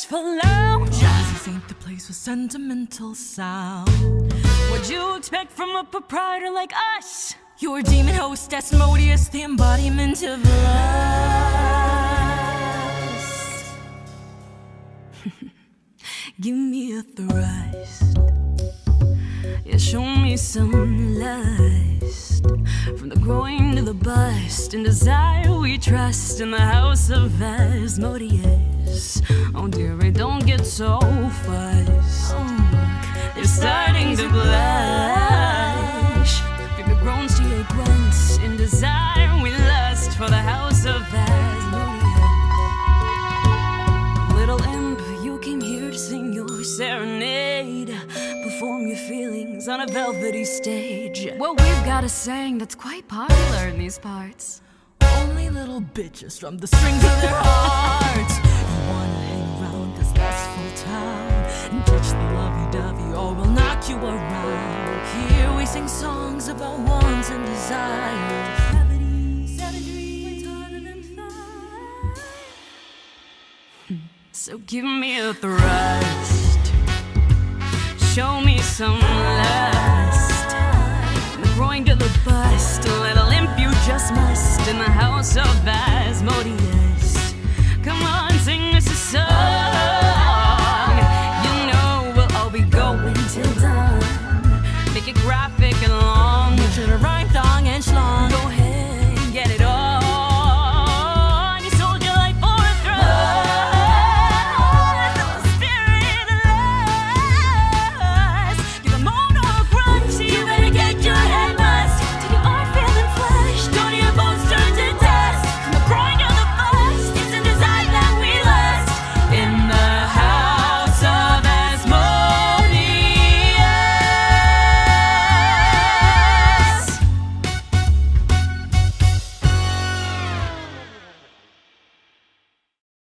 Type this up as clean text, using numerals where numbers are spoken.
graceful lounge. This ain't the place for sentimental sound. What'd you expect from a proprietor like us? Your demon host, Asmodeous, the embodiment of lust. Give me a thrust. Yeah, show me some lust. From the groin to the bust, in desire we trust, in the house of Asmodeous. Oh dearie, don't get so fussed. You're starting to blush. From your groans to your grunts, in desire we lust for the house of Asmodeous. Little imp, you came here to sing your serenade, perform your feelings on a velvety stage. Well, we've got a saying that's quite popular in these parts: only little bitches strum the strings of their hearts. You wanna hang around this lustful town and touch the lovey-dovey, or we'll knock you around. Here we sing songs about wants and desires. Savagery, harder than fire. So give me a thrust. Show me some lust. From the groin to the bust, a little imp you just must, in the house of Asmodeous.